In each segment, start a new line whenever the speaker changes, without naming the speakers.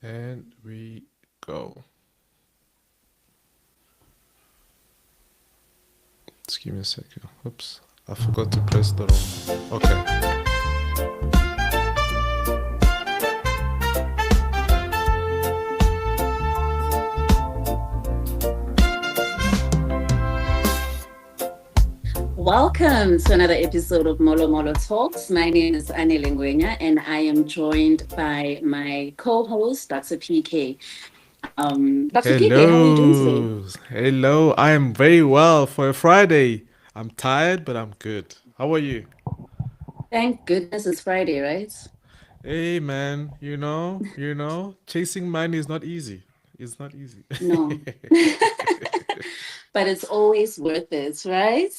And we go. Just give me a second. Oops. I forgot to press the wrong. Okay.
Welcome to another episode of Molo Molo Talks. My name is Annie Lingwenya and I am joined by my co-host, Dr. PK. Dr. PK, how are you doing today?
Hello. Hello. I am very well for a Friday. I'm tired, but I'm good. How are you?
Thank goodness it's Friday, right?
Hey man, chasing money is not easy. It's not easy.
No. But it's always worth it, right?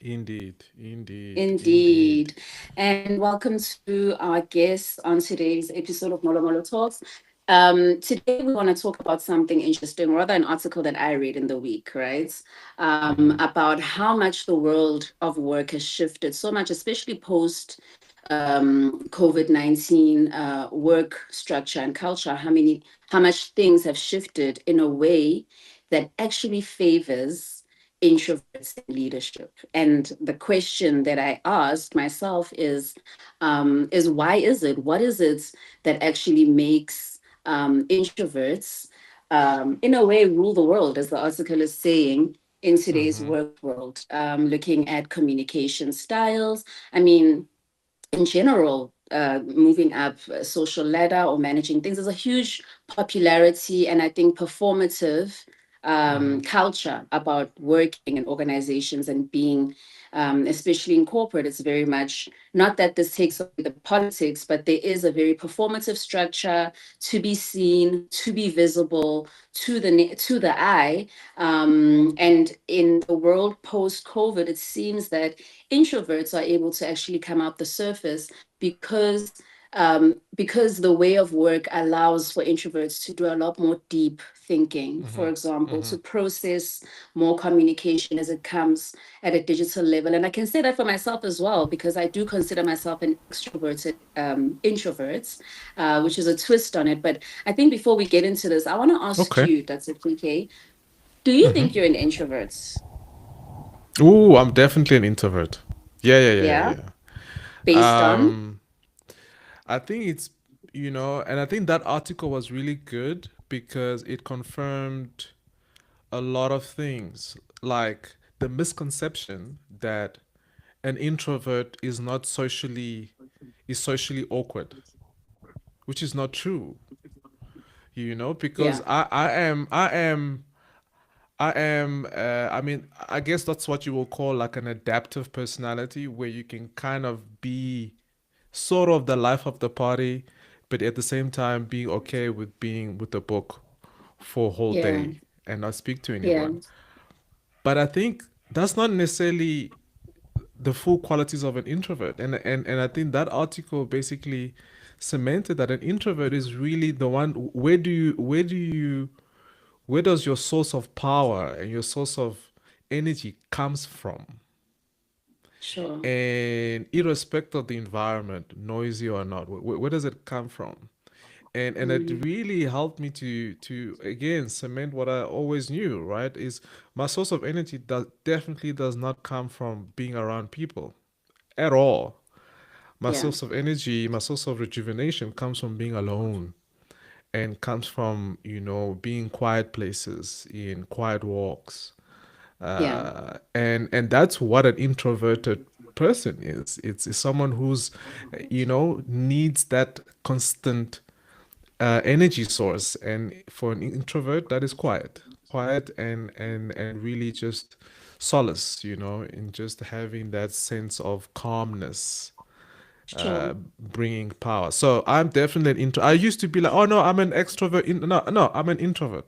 Indeed, indeed, indeed.
Indeed. And welcome to our guest on today's episode of Molo Molo Talks. Today, we want to talk about something interesting, rather an article that I read in the week, right?
Mm-hmm.
About how much the world of work has shifted so much, especially post COVID-19 work structure and culture, how much things have shifted in a way that actually favors introverts in leadership. And the question that I asked myself is why is it? What is it that actually makes introverts, in a way, rule the world, as the article is saying, in today's
Mm-hmm.
work world? Looking at communication styles. I mean, in general, moving up a social ladder or managing things, there's a huge popularity and I think performative
Mm-hmm.
culture about working in organizations and being, especially in corporate, it's very much not that this takes away the politics, but there is a very performative structure to be seen, to be visible to the eye. And in the world post COVID, it seems that introverts are able to actually come out the surface because the way of work allows for introverts to do a lot more deep thinking, for
Mm-hmm.
example,
Mm-hmm.
to process more communication as it comes at a digital level. And I can say that for myself as well, because I do consider myself an extroverted introvert, which is a twist on it. But I think before we get into this, I want to ask
Okay.
you, Dr. PK, do you
Mm-hmm.
think you're an introvert?
Ooh, I'm definitely an introvert. Yeah, yeah, yeah,
Yeah,
yeah,
based
yeah.
on?
I think and I think that article was really good because it confirmed a lot of things, like the misconception that an introvert is socially awkward, which is not true. Because
Yeah,
I mean, I guess that's what you will call like an adaptive personality, where you can kind of be sort of the life of the party, but at the same time being okay with being with the book for a whole
yeah,
day and not speak to
yeah,
anyone. But I think that's not necessarily the full qualities of an introvert. And I think that article basically cemented that an introvert is really the one. Where does your source of power and your source of energy comes from?
sure.
And irrespective of the environment, noisy or not, where does it come from? And it
Mm,
really helped me to again cement what I always knew, right? Is my source of energy definitely does not come from being around people at all. My
yeah,
source of energy, my source of rejuvenation comes from being alone, and comes from being quiet places, in quiet walks,
yeah,
and that's what an introverted person is. It's someone who's needs that constant energy source. And for an introvert, that is quiet, and really just solace, in just having that sense of calmness,
sure.
bringing power. So I'm definitely an intro. I used to be like, oh no, I'm an extrovert. No, no, I'm an introvert.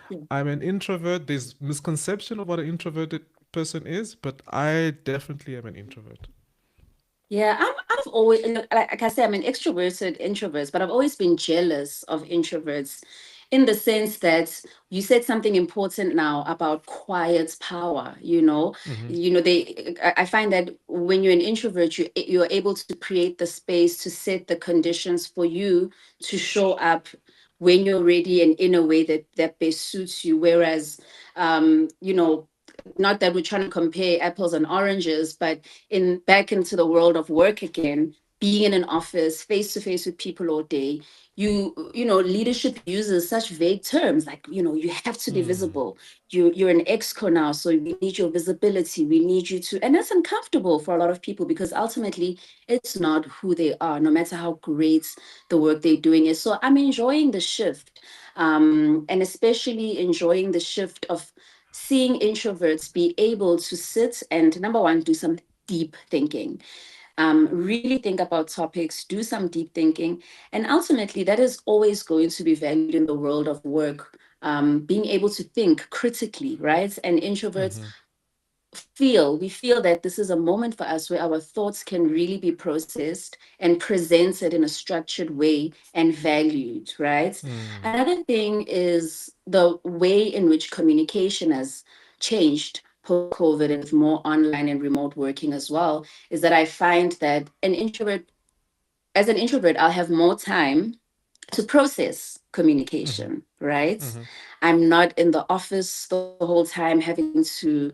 Yeah,
I'm an introvert. There's misconception of what an introverted person is, but I definitely am an introvert.
yeah. I've always, like I said, I'm an extroverted introvert, but I've always been jealous of introverts in the sense that you said something important now about quiet power.
Mm-hmm.
I find that when you're an introvert, you're able to create the space to set the conditions for you to show up when you're ready and in a way that best suits you. Whereas, not that we're trying to compare apples and oranges, but in back into the world of work again, being in an office face to face with people all day, leadership uses such vague terms like, you have to be
Mm.
visible. You're an exco now, so we need your visibility, we need you to, and that's uncomfortable for a lot of people because ultimately it's not who they are, no matter how great the work they're doing is. So I'm enjoying the shift, and especially enjoying the shift of seeing introverts be able to sit and, number one, do some deep thinking, really think about topics, do some deep thinking. And ultimately, that is always going to be valued in the world of work. Being able to think critically, right? And introverts
Mm-hmm.
we feel that this is a moment for us where our thoughts can really be processed and presented in a structured way and valued, right?
Mm.
Another thing is the way in which communication has changed post COVID and with more online and remote working as well, is that I find that as an introvert, I'll have more time to process
Mm-hmm.
communication, right?
Mm-hmm.
I'm not in the office the whole time having to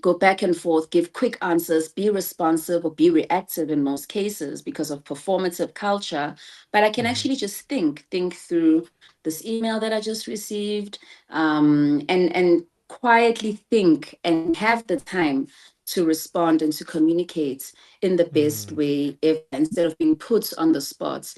go back and forth, give quick answers, be responsive or be reactive in most cases because of performative culture. But I can
Mm-hmm.
actually just think through this email that I just received, and quietly think and have the time to respond and to communicate in the best
Mm.
way ever instead of being put on the spot,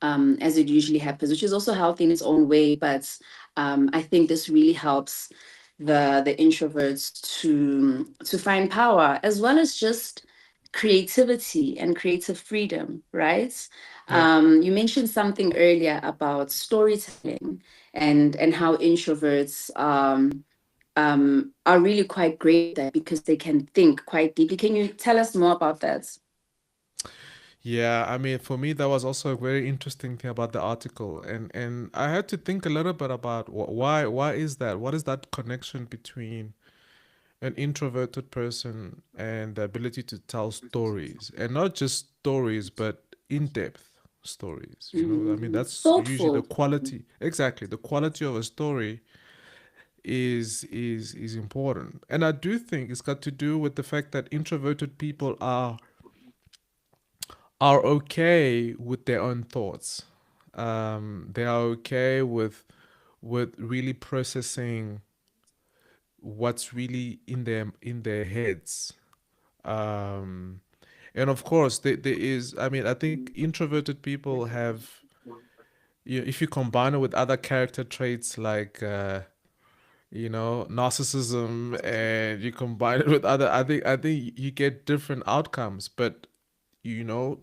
as it usually happens, which is also healthy in its own way. But I think this really helps the introverts to find power as well as just creativity and creative freedom, right?
Yeah.
You mentioned something earlier about storytelling and how introverts are really quite great at that because they can think quite deeply. Can you tell us more about that?
Yeah, I mean, for me, that was also a very interesting thing about the article, and I had to think a little bit about why is that? What is that connection between an introverted person and the ability to tell stories, and not just stories, but in-depth stories. I mean, that's usually the
Thoughtful.
quality. Exactly, the quality of a story is important, and I do think it's got to do with the fact that introverted people are okay with their own thoughts. They are okay with really processing what's really in their heads. Um, and of course, there is. I mean, I think introverted people have. If you combine it with other character traits like narcissism, and you combine it with other, I think you get different outcomes. But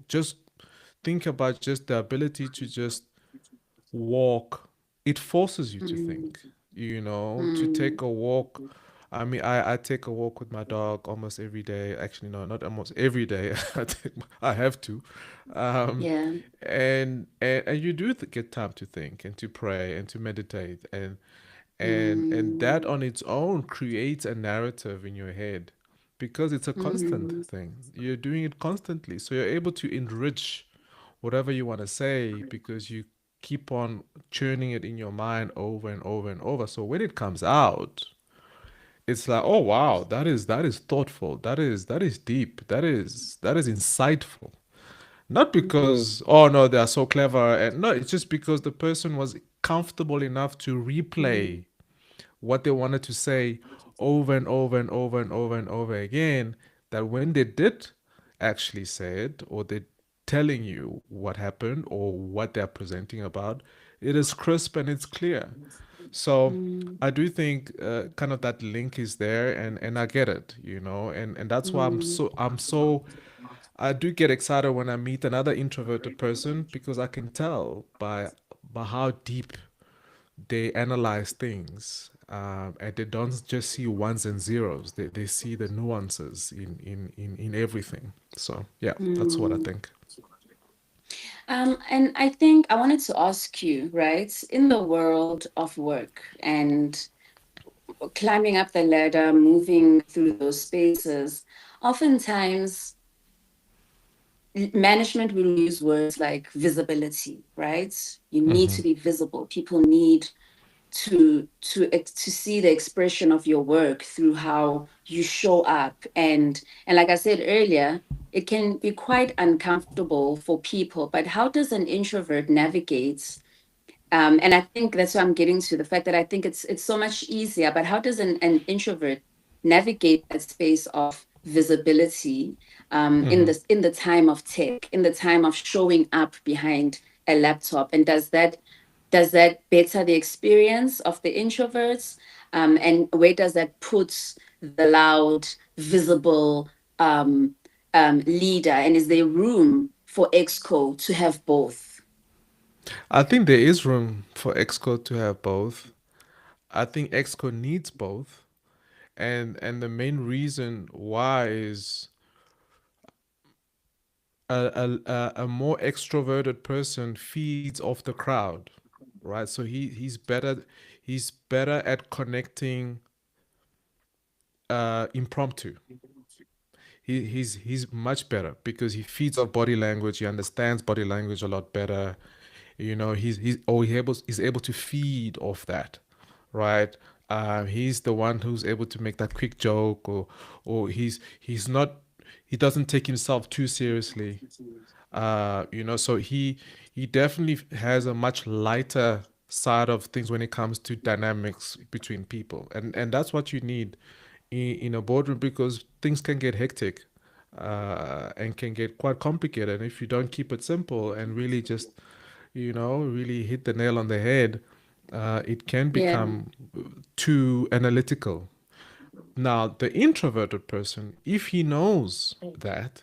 just think about just the ability to just walk. It forces you to
Mm,
think, to take
mm,
a walk. I mean, I take a walk with my dog almost every day. Actually, no, not almost every day. I have to. Um,
yeah.
and you do get time to think and to pray and to meditate, and that
Mm,
on its own creates a narrative in your head because it's a constant
mm,
thing. You're doing it constantly. So you're able to enrich whatever you want to say because you keep on churning it in your mind over and over and over. So when it comes out, it's like, oh wow, that is thoughtful. That is deep. That is insightful. Not because, oh no, they are so clever, and no, it's just because the person was comfortable enough to
mm,
replay what they wanted to say over and over and over and over and over again, that when they did actually say it, or they're telling you what happened or what they're presenting about, it is crisp and it's clear. So
mm,
I do think kind of that link is there, and I get it, and that's why
mm,
I do get excited when I meet another introverted person because I can tell by how deep they analyze things, and they don't just see ones and zeros. They see the nuances in everything. So yeah, that's what I
mm.
think.
And I think I wanted to ask you, right, in the world of work and climbing up the ladder, moving through those spaces, oftentimes management will use words like visibility, right? You need
Mm-hmm.
to be visible. People need to see the expression of your work through how you show up, and like I said earlier, it can be quite uncomfortable for people, but how does an introvert navigate, and I think that's what I'm getting to, the fact that I think it's so much easier. But how does an introvert navigate that space of visibility,
Mm-hmm.
in the time of tech, in the time of showing up behind a laptop? And does that better the experience of the introverts? And where does that put the loud, visible, um, leader? And is there room for Exco to have both?
I think there is room for Exco to have both. I think Exco needs both, and the main reason why is a more extroverted person feeds off the crowd, right? So he's better at connecting impromptu. He's much better because he feeds off body language. He understands body language a lot better. You know, he's able to feed off that, right? He's the one who's able to make that quick joke, or he's not, he doesn't take himself too seriously. You know, so he definitely has a much lighter side of things when it comes to dynamics between people, and that's what you need in a boardroom, because things can get hectic, and can get quite complicated. And if you don't keep it simple and really just, you know, really hit the nail on the head, it can
Yeah.
become too analytical. Now, the introverted person, if he knows that,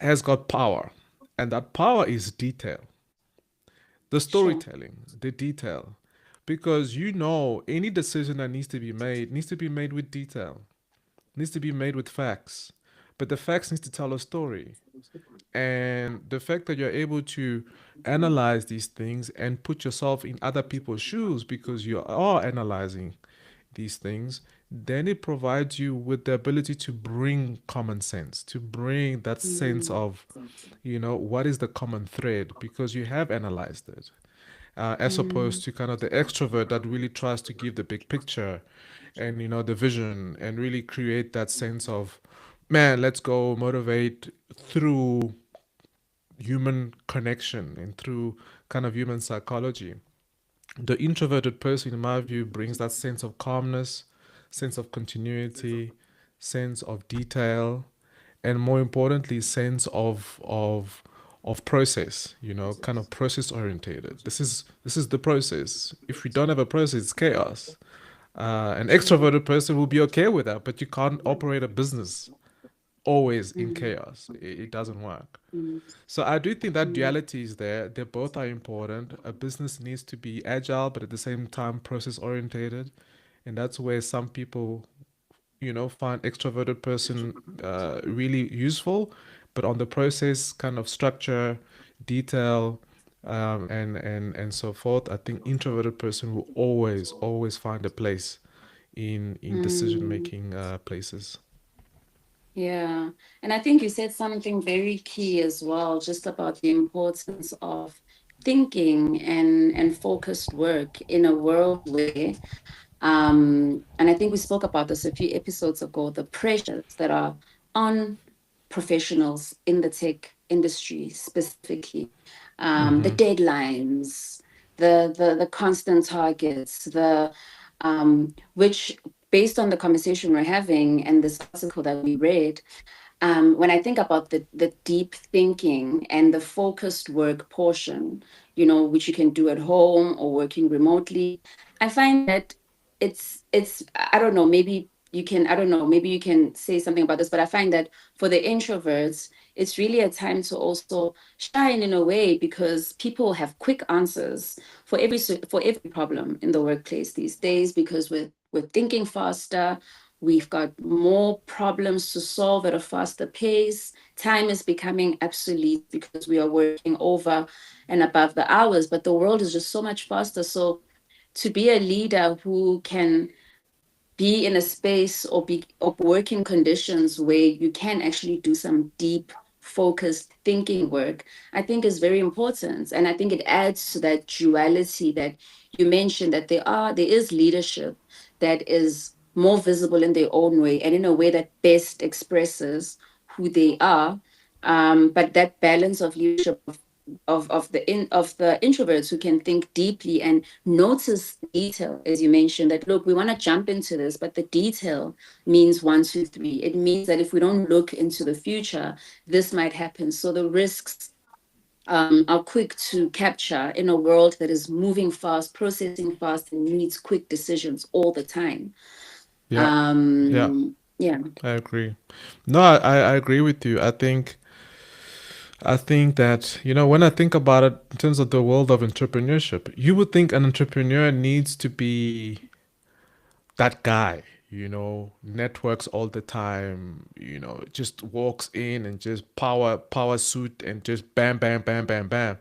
has got power, and that power is detail, the
Sure.
storytelling, the detail, because you know any decision that needs to be made with detail, needs to be made with facts, but the facts needs to tell a story. And the fact that you're able to analyze these things and put yourself in other people's shoes because you are analyzing these things, then it provides you with the ability to bring common sense, to bring that sense
Mm,
of, you know, what is the common thread, because you have analyzed it, as
mm,
opposed to kind of the extrovert that really tries to give the big picture and, you know, the vision, and really create that sense of, man, let's go motivate through human connection and through kind of human psychology. The introverted person, in my view, brings that sense of calmness, sense of continuity, sense of detail, and more importantly, sense of process. You know, kind of process orientated. This is the process. If we don't have a process, it's chaos. An
mm,
extroverted person will be okay with that, but you can't operate a business always in
mm,
chaos. It doesn't work.
mm,
So I do think that
mm,
duality is there. They both are important. A business needs to be agile, but at the same time process orientated, and that's where some people, you know, find extroverted person really useful, but on the process kind of structure, detail, and so forth, I think introverted person will always find a place in decision
mm.
making places.
Yeah. And I think you said something very key as well, just about the importance of thinking and focused work in a world where, and I think we spoke about this a few episodes ago, the pressures that are on professionals in the tech industry specifically, the
Mm-hmm.
deadlines, the constant targets, which, based on the conversation we're having and this article that we read, when I think about the deep thinking and the focused work portion, which you can do at home or working remotely, I find that it's I don't know, maybe you can, I don't know, maybe you can say something about this, but I find that for the introverts, it's really a time to also shine in a way, because people have quick answers for for every problem in the workplace these days, because we're thinking faster, We've got more problems to solve at a faster pace. Time is becoming obsolete because we are working over and above the hours, but the world is just so much faster. So to be a leader who can be in a space or be or working conditions where you can actually do some deep focused thinking work, I think is very important. And I think it adds to that duality that you mentioned, that there is leadership that is more visible in their own way and in a way that best expresses who they are. But that balance of leadership of the introverts who can think deeply and notice detail, as you mentioned, that look, we want to jump into this, but the detail means one, two, three. It means that if we don't look into the future, this might happen. So the risks are quick to capture in a world that is moving fast, processing fast, and needs quick decisions all the time.
Yeah. Yeah.
Yeah.
I agree. No, I agree with you. I think that, when I think about it in terms of the world of entrepreneurship, you would think an entrepreneur needs to be that guy, networks all the time, just walks in and just power suit and just bam bam bam bam bam.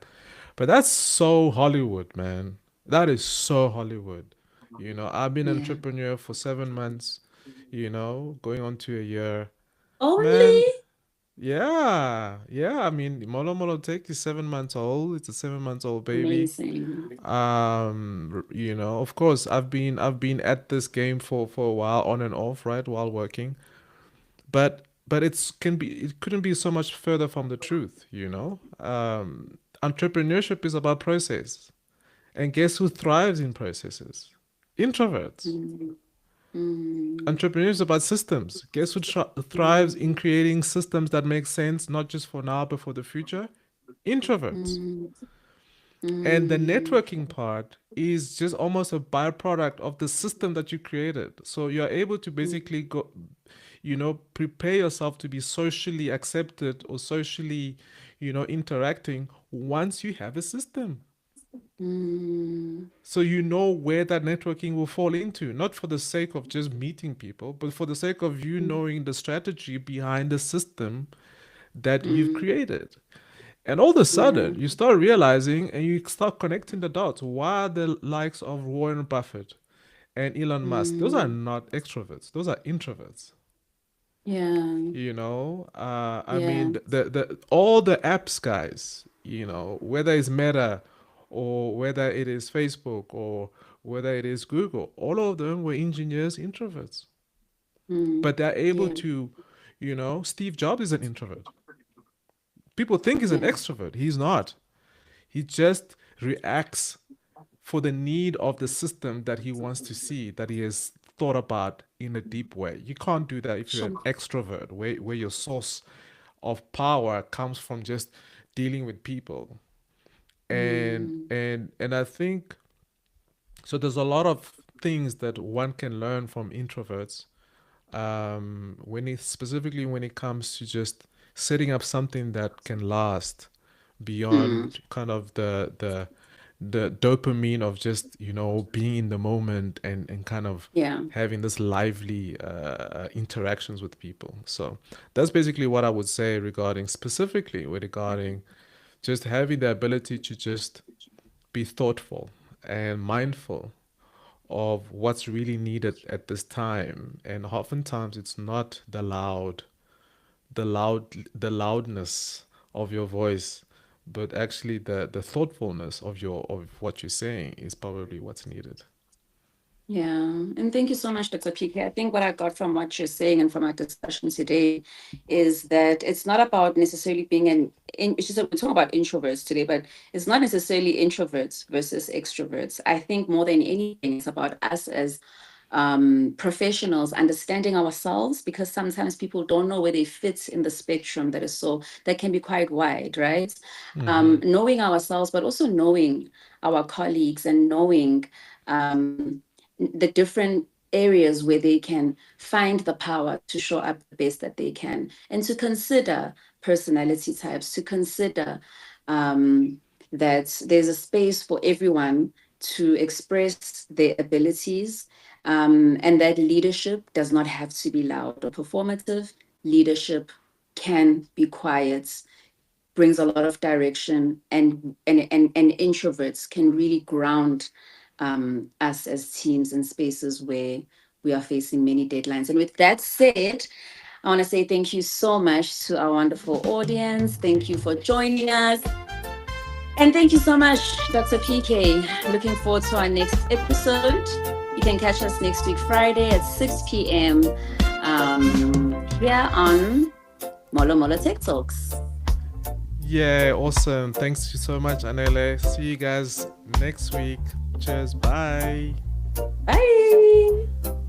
But that's so Hollywood, man. That is so Hollywood. I've been an
Yeah.
entrepreneur for 7 months, going on to a year.
Only
Man, yeah, yeah. I mean, Molo Molo Take is 7 months old. It's a 7 months old baby.
amazing.
Of course, I've been at this game for a while, on and off, right, while working. But it couldn't be so much further from the truth. Entrepreneurship is about process, and guess who thrives in processes? Introverts.
Mm, mm,
Entrepreneurs is about systems. Guess who thrives in
mm,
creating systems that make sense not just for now but for the future? Introverts.
mm,
And the
mm,
networking part is just almost a byproduct of the system that you created. So you're able to basically go, prepare yourself to be socially accepted or socially, interacting once you have a system.
mm,
So you know where that networking will fall into, not for the sake of just meeting people, but for the sake of you
mm,
knowing the strategy behind the system that you've
mm.
created. And all of a
Yeah.
sudden, you start realizing and you start connecting the dots. Why are the likes of Warren Buffett and Elon Musk? Those are
Mm,
not extroverts, those are introverts.
yeah.
I mean,
Yeah.
the all the apps guys, whether it's Meta or whether it is Facebook or whether it is Google, all of them were engineers, introverts.
Mm,
But they're able
yeah.
to, Steve Jobs is an introvert. People think he's an
Yeah.
extrovert. He's not. He just reacts for the need of the system that he wants to see, that he has thought about in a deep way. You can't do that if you're an
Sure.
extrovert, where your source of power comes from just dealing with people. And
Mm,
and and I think so there's a lot of things that one can learn from introverts, specifically when it comes to just setting up something that can last
mm,
beyond kind of the dopamine of just being in the moment and kind of
yeah.
having this lively interactions with people. So that's basically what I would say regarding specifically regarding just having the ability to just be thoughtful and mindful of what's really needed at this time. And oftentimes it's not the loudness of your voice, but actually the thoughtfulness of what you're saying is probably what's needed.
Yeah, and thank you so much, Dr. PK. I think what I got from what you're saying and from our discussion today is that it's not about necessarily being it's just that we're talking about introverts today, but it's not necessarily introverts versus extroverts. I think more than anything, it's about us as professionals understanding ourselves, because sometimes people don't know where they fit in the spectrum that can be quite wide, right?
Mm-hmm.
Knowing ourselves, but also knowing our colleagues and knowing the different areas where they can find the power to show up the best that they can, and to consider personality types, to consider um, that there's a space for everyone to express their abilities, And that leadership does not have to be loud or performative. Leadership can be quiet, brings a lot of direction, and introverts can really ground us as teams in spaces where we are facing many deadlines. And with that said, I want to say thank you so much to our wonderful audience. Thank you for joining us. And thank you so much, Dr. PK. Looking forward to our next episode. You can catch us next week, Friday at 6 p.m. Here on Molo Molo Tech Talks.
Yeah, awesome. Thanks so much, Anele. See you guys next week. Cheers. Bye.
Bye.